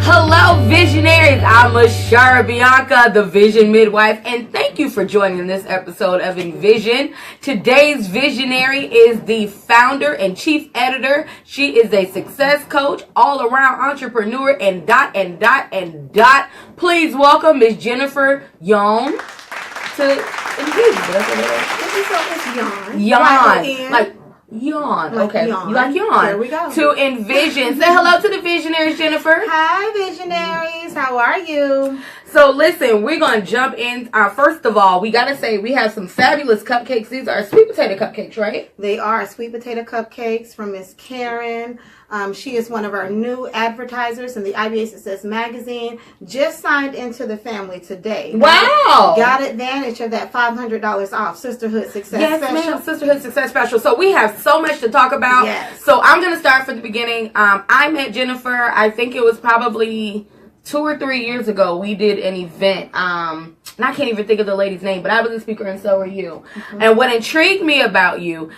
Hello, visionaries. I'm Ashara Bianca, the Vision Midwife, and thank you for joining this episode of Envision. Today's visionary is the founder and chief editor. She is a success coach, all-around entrepreneur, and dot. Please welcome Miss Jennifer Yon to Envision. Yon. Like yawn. Okay. Yawn. You like yawn. There we go. To Envision. Say hello to the visionaries, Jennifer. Hi, visionaries. How are you? So listen, we're going to jump in. First of all, we got to say we have some fabulous cupcakes. These are sweet potato cupcakes, right? They are sweet potato cupcakes from Miss Karen. She is one of our new advertisers in the IBA Success Magazine. Just signed into the family today. Wow. Got advantage of that $500 off Sisterhood Success Special. Yes, ma'am. Sisterhood Success Special. So we have so much to talk about. Yes. So I'm going to start from the beginning. I met Jennifer, I think it was probably 2 or 3 years ago. We did an event. And I can't even think of the lady's name, but I was a speaker and so were you. Mm-hmm. And what intrigued me about you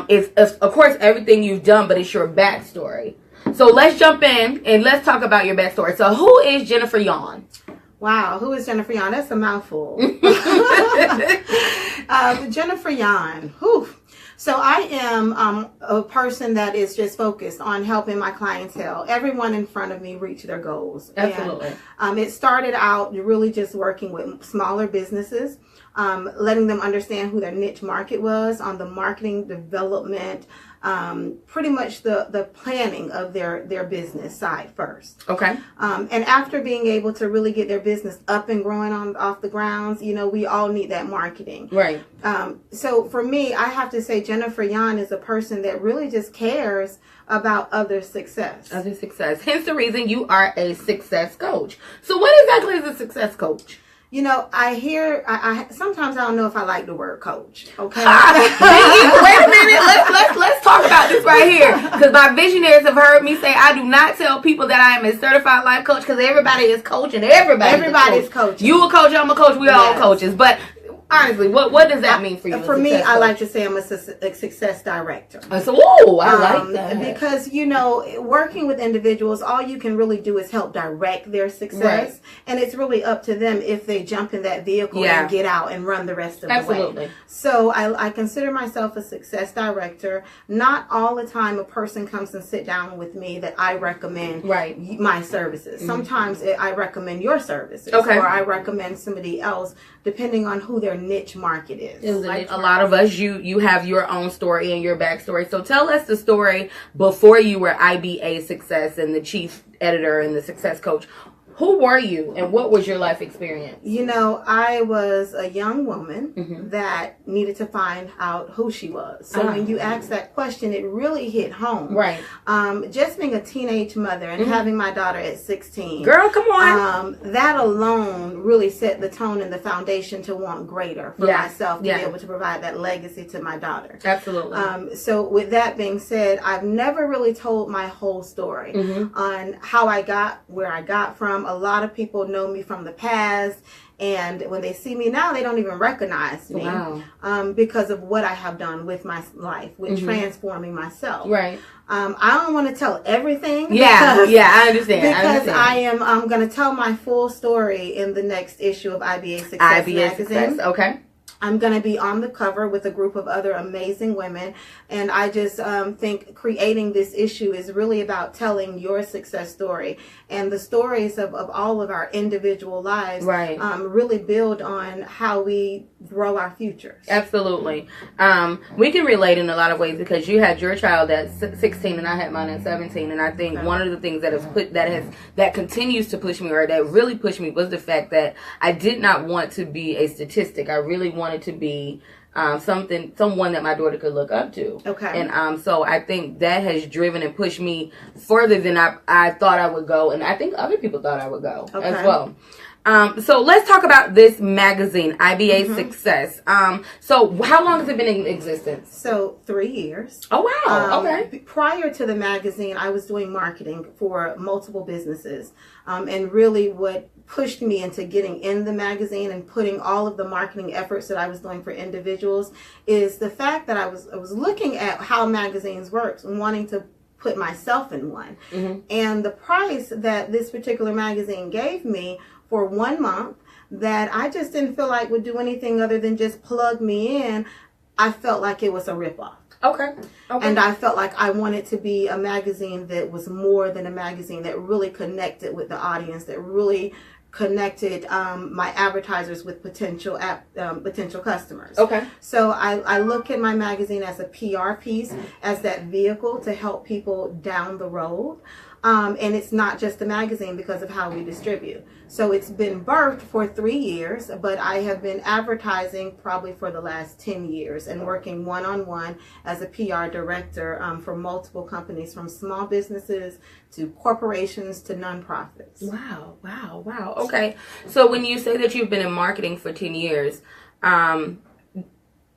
is, of course, everything you've done, but it's your backstory. So let's jump in and let's talk about your backstory. So who is Jennifer Yon? Wow, who is Jennifer Yon? That's a mouthful. Jennifer Yon. Whew. So I am a person that is just focused on helping my clientele, everyone in front of me, reach their goals. Absolutely. And, it started out really just working with smaller businesses, letting them understand who their niche market was on the marketing development, pretty much the planning of their business side first. Okay. And after being able to really get their business up and growing off the grounds, we all need that marketing. Right. So for me, I have to say Jennifer Yon is a person that really just cares about other success. Other success. Hence the reason you are a success coach. So what exactly is a success coach? I hear, sometimes I don't know if I like the word coach. Okay. Wait a minute. Let's talk about this right here. Because my visionaries have heard me say I do not tell people that I am a certified life coach because everybody is coaching. Everybody's coaching. You a coach, I'm a coach, we all coaches. But honestly, what does that mean for you? For me, I like to say I'm a success director. I like that. Because, working with individuals, all you can really do is help direct their success. Right. And it's really up to them if they jump in that vehicle and get out and run the rest of the way. So I consider myself a success director. Not all the time a person comes and sit down with me that I recommend my services. Mm-hmm. Sometimes I recommend your services. Or I recommend somebody else, depending on who their niche market is. Like a lot of us, you have your own story and your backstory. So tell us the story before you were IBA Success and the chief editor and the success coach. Who were you and what was your life experience? I was a young woman that needed to find out who she was. So when you asked that question, it really hit home. Right. Just being a teenage mother and having my daughter at 16. Girl, come on. That alone really set the tone and the foundation to want greater for myself to be able to provide that legacy to my daughter. Absolutely. So with that being said, I've never really told my whole story on how I got where I got from. A lot of people know me from the past, and when they see me now, they don't even recognize me because of what I have done with my life, with transforming myself. Right. I don't want to tell everything. I understand. Because I am going to tell my full story in the next issue of IBA Success Magazine. Success. Okay. I'm going to be on the cover with a group of other amazing women. And I just think creating this issue is really about telling your success story. And the stories of all of our individual lives really build on how we grow our futures. Absolutely. We can relate in a lot of ways because you had your child at 16 and I had mine at 17. And I think one of the things that continues to push me, or that really pushed me, was the fact that I did not want to be a statistic. I really wanted to be someone that my daughter could look up to. Okay. And so I think that has driven and pushed me further than I thought I would go, and I think other people thought I would go as well. So let's talk about this magazine, IBA Success. So how long has it been in existence? So 3 years. Oh, wow. Okay. Prior to the magazine, I was doing marketing for multiple businesses. And really what pushed me into getting in the magazine and putting all of the marketing efforts that I was doing for individuals is the fact that I was looking at how magazines works and wanting to put myself in one. And the price that this particular magazine gave me for 1 month, that I just didn't feel like would do anything other than just plug me in, I felt like it was a ripoff. Okay. And I felt like I wanted to be a magazine that was more than a magazine, that really connected with the audience, that really connected my advertisers with potential customers. Okay. So I look at my magazine as a PR piece, as that vehicle to help people down the road. And it's not just a magazine because of how we distribute. So it's been birthed for 3 years, but I have been advertising probably for the last 10 years and working one-on-one as a PR director for multiple companies, from small businesses to corporations to nonprofits. Wow. Okay. So when you say that you've been in marketing for 10 years,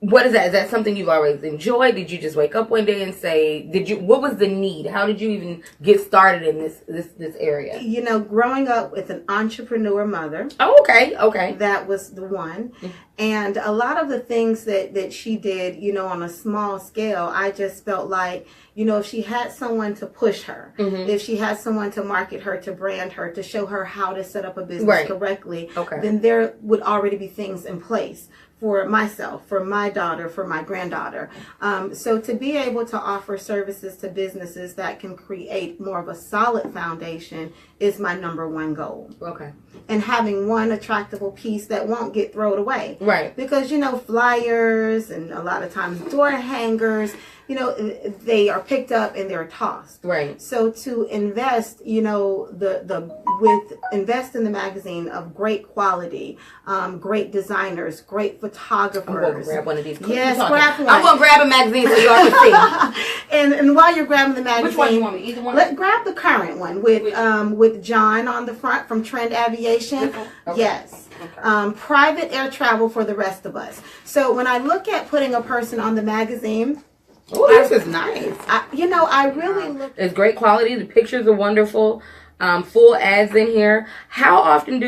what is that? Is that something you've always enjoyed? Did you just wake up one day and say, what was the need? How did you even get started in this area? You know, growing up with an entrepreneur mother. Oh, okay. That was the one. And a lot of the things that she did, you know, on a small scale, I just felt like, you know, if she had someone to push her, if she had someone to market her, to brand her, to show her how to set up a business correctly, then there would already be things in place for myself, for my daughter, for my granddaughter. So to be able to offer services to businesses that can create more of a solid foundation is my number one goal. Okay. And having one attractable piece that won't get thrown away. Right. Because, you know, flyers and a lot of times door hangers, you know, they are picked up and they're tossed. Right. So to invest, you know, invest in the magazine of great quality, great designers, great photographers. I'm going to grab one of these. Yes, grab one. I'm going to grab a magazine so y'all can see. and while you're grabbing the magazine, which one you want me? Either one. Grab the current one with John on the front from Trend Aviation. Okay. Yes. Okay. Private air travel for the rest of us. So when I look at putting a person on the magazine. Oh, this is nice. I really look. It's great quality. The pictures are wonderful. Full ads in here. How often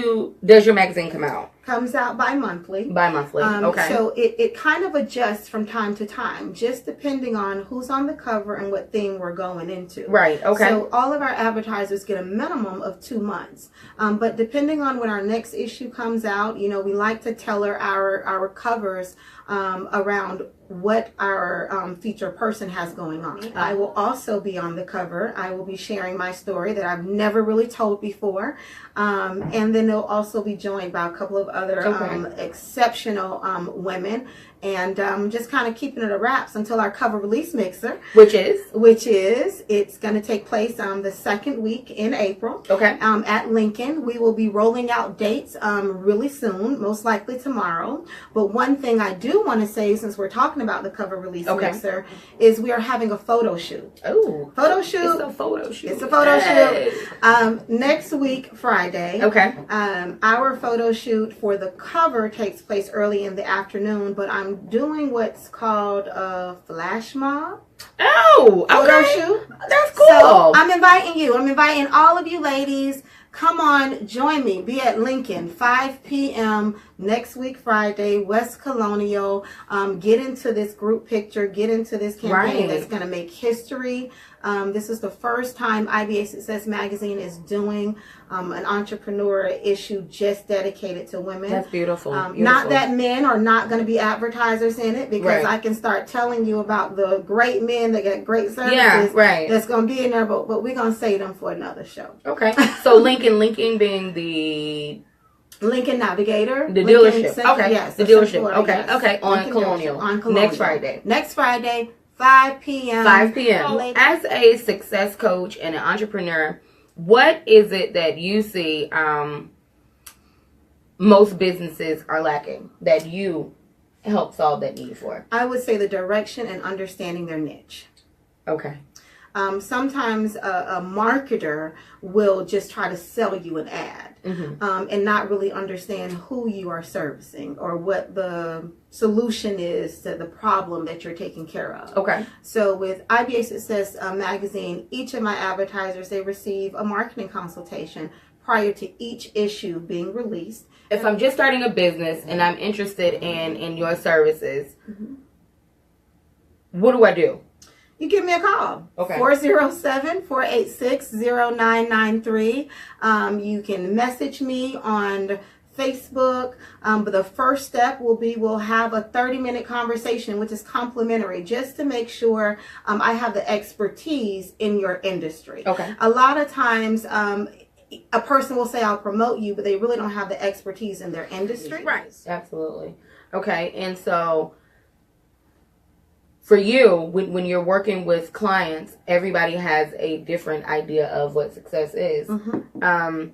does your magazine come out? Comes out bi-monthly. Okay. So it kind of adjusts from time to time, just depending on who's on the cover and what theme we're going into. Right. Okay. So all of our advertisers get a minimum of 2 months. But depending on when our next issue comes out, you know, we like to tailor our covers around what our feature person has going on. I will also be on the cover. I will be sharing my story that I've never really told before. And then they'll also be joined by a couple of other exceptional women. And just kind of keeping it a wraps until our cover release mixer. Which is, it's going to take place the second week in April. Okay. At Lincoln. We will be rolling out dates really soon, most likely tomorrow. But one thing I do want to say, since we're talking about the cover release mixer, is we are having a photo shoot. Oh. Photo shoot. It's a photo shoot. It's a photo shoot. Next week, Friday. Okay. Our photo shoot for the cover takes place early in the afternoon, but I'm doing what's called a flash mob. Oh, okay. Photo shoot. That's cool. So I'm inviting you. I'm inviting all of you ladies. Come on, join me. Be at Lincoln, 5 p.m. next week, Friday, West Colonial. Get into this group picture. Get into this campaign that's going to make history. This is the first time IBA Success Magazine is doing an entrepreneur issue just dedicated to women. That's beautiful. Not that men are not going to be advertisers in it, because I can start telling you about the great men that get great services that's going to be in there, but we're going to save them for another show. Okay. So Lincoln being the Lincoln Navigator. The dealership. Okay. Yes. The dealership. Okay. Okay. On Colonial. Next Friday. 5 p.m. 5 p.m. As a success coach and an entrepreneur, what is it that you see most businesses are lacking that you help solve that need for? I would say the direction and understanding their niche. Okay. Sometimes a marketer will just try to sell you an ad. And not really understand who you are servicing or what the solution is to the problem that you're taking care of. Okay. So with IBA Success Magazine, each of my advertisers, they receive a marketing consultation prior to each issue being released. If I'm just starting a business and I'm interested in your services, what do I do? you give me a call. Okay. 407-486-0993. You can message me on Facebook. But the first step will be we'll have a 30-minute conversation, which is complimentary, just to make sure I have the expertise in your industry. Okay. A lot of times, a person will say, I'll promote you, but they really don't have the expertise in their industry. Right. Absolutely. Okay. And so for you, when you're working with clients, everybody has a different idea of what success is. Mm-hmm.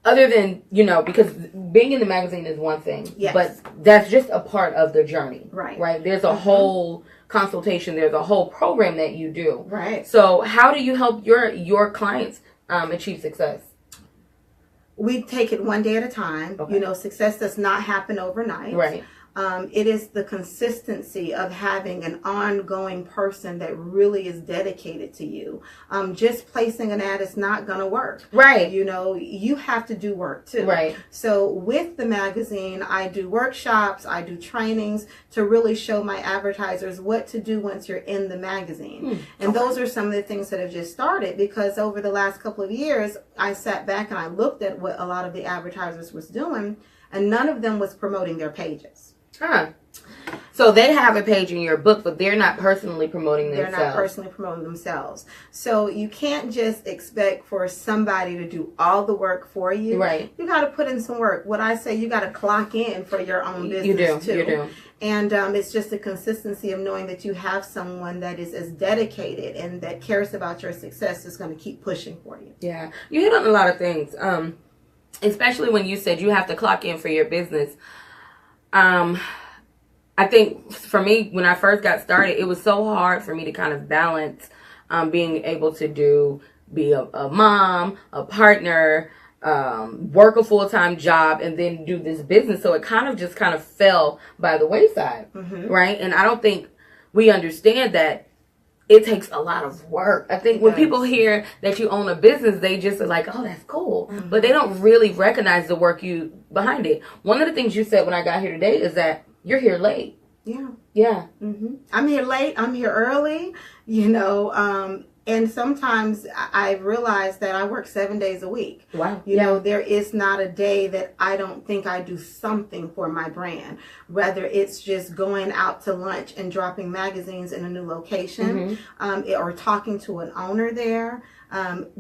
Other than, because being in the magazine is one thing, yes. but that's just a part of the journey. Right. Right. There's a whole consultation. There's a whole program that you do. Right. So how do you help your clients achieve success? We take it one day at a time. Okay. Success does not happen overnight. Right. It is the consistency of having an ongoing person that really is dedicated to you. Just placing an ad is not going to work. Right. You have to do work too. Right. So with the magazine, I do workshops, I do trainings to really show my advertisers what to do once you're in the magazine. And those are some of the things that have just started, because over the last couple of years, I sat back and I looked at what a lot of the advertisers was doing, and none of them was promoting their pages. Huh. So they have a page in your book, but they're not personally promoting themselves. They're not personally promoting themselves. So you can't just expect for somebody to do all the work for you. Right. You got to put in some work. What I say, you got to clock in for your own business too. You do. And it's just a consistency of knowing that you have someone that is as dedicated and that cares about your success is going to keep pushing for you. Yeah. You hit on a lot of things, especially when you said you have to clock in for your business. I think for me, when I first got started, it was so hard for me to kind of balance being able to be a mom, a partner, work a full-time job, and then do this business. So it kind of fell by the wayside, right? And I don't think we understand that it takes a lot of work. I think when people hear that you own a business, they just are like, oh, that's cool. But they don't really recognize the work behind it. One of the things you said when I got here today is that you're here late. Yeah. Yeah. I'm here late. I'm here early, and sometimes I realize that I work 7 days a week. Wow. There is not a day that I don't think I do something for my brand. Whether it's just going out to lunch and dropping magazines in a new location, or talking to an owner there,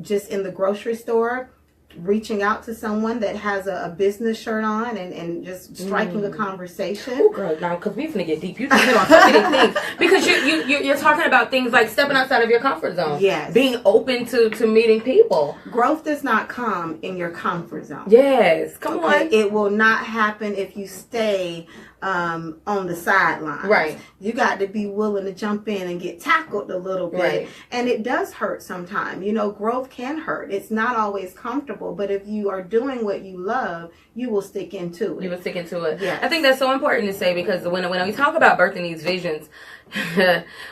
just in the grocery store, reaching out to someone that has a business shirt on and just striking a conversation. Oh, girl, now, because we're going to get deep. You just hit on so many things. Because you're talking about things like stepping outside of your comfort zone. Yes. Being open to meeting people. Growth does not come in your comfort zone. Yes. Come on. It will not happen if you stay on the sidelines. Right. You got to be willing to jump in and get tackled a little bit. Right. And it does hurt sometimes. Growth can hurt. It's not always comfortable, but if you are doing what you love, you will stick into it. You will stick into it. Yes. I think that's so important to say, because when we talk about birthing these visions,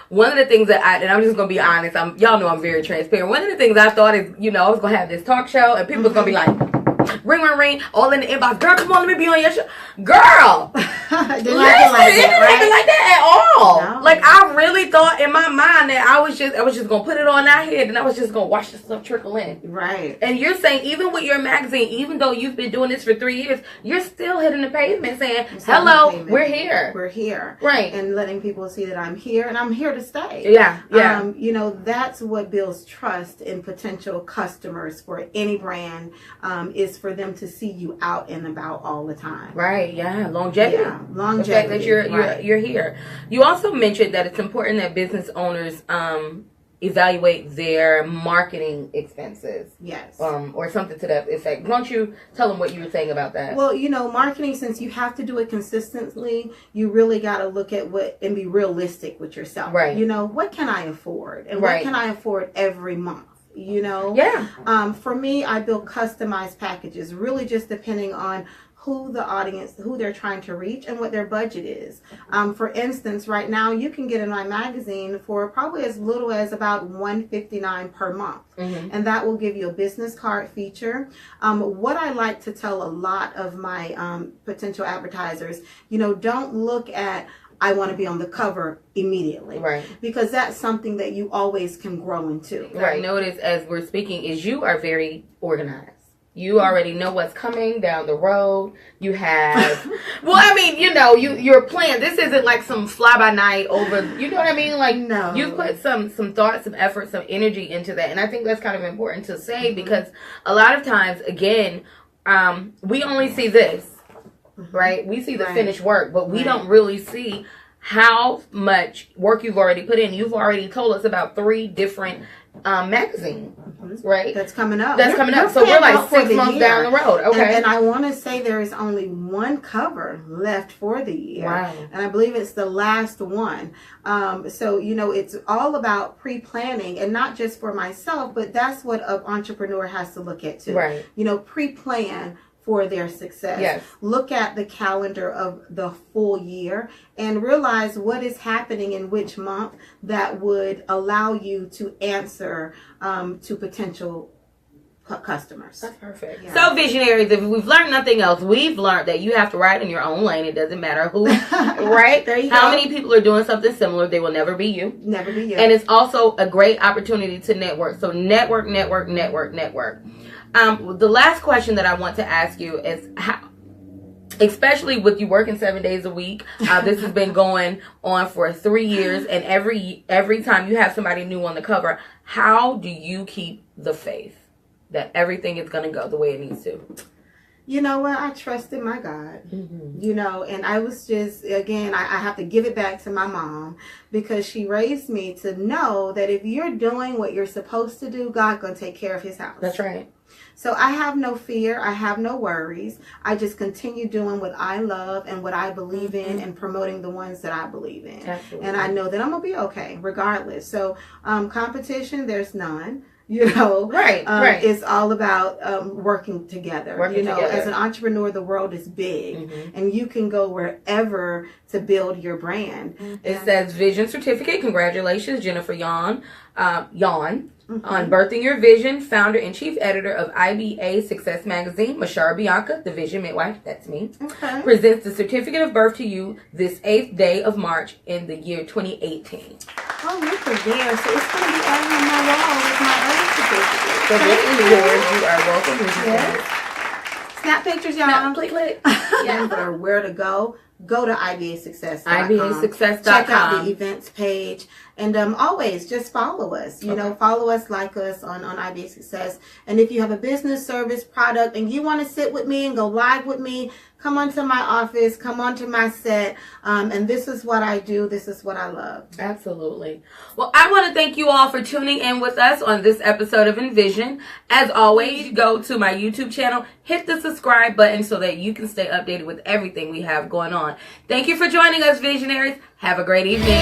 one of the things that and I'm just going to be honest, y'all know I'm very transparent. One of the things I thought is, I was going to have this talk show and people was going to be like, ring, ring, ring, all in the inbox. Girl, come on, let me be on your show. Girl! Didn't Listen, it didn't happen like that at all. No. Like, I really thought in my mind that I was just going to put it on our head and I was just going to watch the stuff trickle in. Right. And you're saying, even with your magazine, even though you've been doing this for 3 years, you're still hitting the pavement saying, hello, we're here. We're here. Right. And letting people see that I'm here and I'm here to stay. Yeah. Yeah. That's what builds trust in potential customers for any brand, is for them to see you out and about all the time. Right. Yeah. Longevity. Yeah. Longevity. The fact that you're here. You also mentioned that it's important that business owners evaluate their marketing expenses. Yes. Or something to that effect. Why don't you tell them what you were saying about that? Well, marketing, since you have to do it consistently, you really got to look at and be realistic with yourself. Right. What can I afford? And what can I afford every month? Yeah. For me, I build customized packages, really just depending on who they're trying to reach and what their budget is. For instance, right now you can get in my magazine for probably as little as about $159 per month. And that will give you a business card feature. What I like to tell a lot of my potential advertisers, don't look at I want to be on the cover immediately. Right. Because that's something that you always can grow into. Right. Notice as we're speaking is you are very organized. You already know what's coming down the road. You have, well, I mean, you know, your plan. This isn't like some fly by night over. You know what I mean? Like, no, you put some thought, some effort, some energy into that, and I think that's kind of important to say because a lot of times, again, we only see this, right? We see the finished work, but we don't really see how much work you've already put in. You've already told us about 3 different magazines, right? That's coming up. So we're like 6 months down the road. Okay. And I want to say there is only 1 cover left for the year. Wow. And I believe it's the last one. So, you know, it's all about pre-planning, and not just for myself, but that's what an entrepreneur has to look at too. Right. You know, pre-plan for their success. Yes. Look at the calendar of the full year and realize what is happening in which month that would allow you to answer to potential customers. That's perfect. Yeah. So visionaries, if we've learned nothing else, we've learned that you have to ride in your own lane. It doesn't matter who, right? There you How go. many people are doing something similar, they will never be you. Never be you. And it's also a great opportunity to network. So network. The last question that I want to ask you is how, especially with you working 7 days a week, this has been going on for 3 years, and every time you have somebody new on the cover, how do you keep the faith that everything is going to go the way it needs to? You know what? I trusted my God, you know, and I was just, again, I have to give it back to my mom because she raised me to know that if you're doing what you're supposed to do, God's going to take care of his house. That's right. So I have no fear. I have no worries. I just continue doing what I love and what I believe in and promoting the ones that I believe in. Absolutely. And I know that I'm going to be okay regardless. So competition, there's none. You know, right. It's all about working together. As an entrepreneur, the world is big, and you can go wherever to build your brand. It says Vision Certificate. Congratulations, Jennifer Yon. On birthing your vision, founder and chief editor of IBA Success Magazine, Mashara Bianca, the Vision Midwife, that's me, presents the certificate of birth to you this 8th day of March in the year 2018. Oh, look at there. So it's going to be added on my wall with my other certificate. So this is yours. You are welcome. Yes. Snap pictures, y'all. Snap, click. Remember where to go. Go to IBASuccess.com. IBASuccess.com. Check out the events page. And always just follow us. You know, follow us, like us on IBA Success. And if you have a business, service, product, and you want to sit with me and go live with me, come onto my office, come onto my set. And this is what I do. This is what I love. Absolutely. Well, I want to thank you all for tuning in with us on this episode of Envision. As always, go to my YouTube channel, hit the subscribe button so that you can stay updated with everything we have going on. Thank you for joining us, Visionaries. Have a great evening.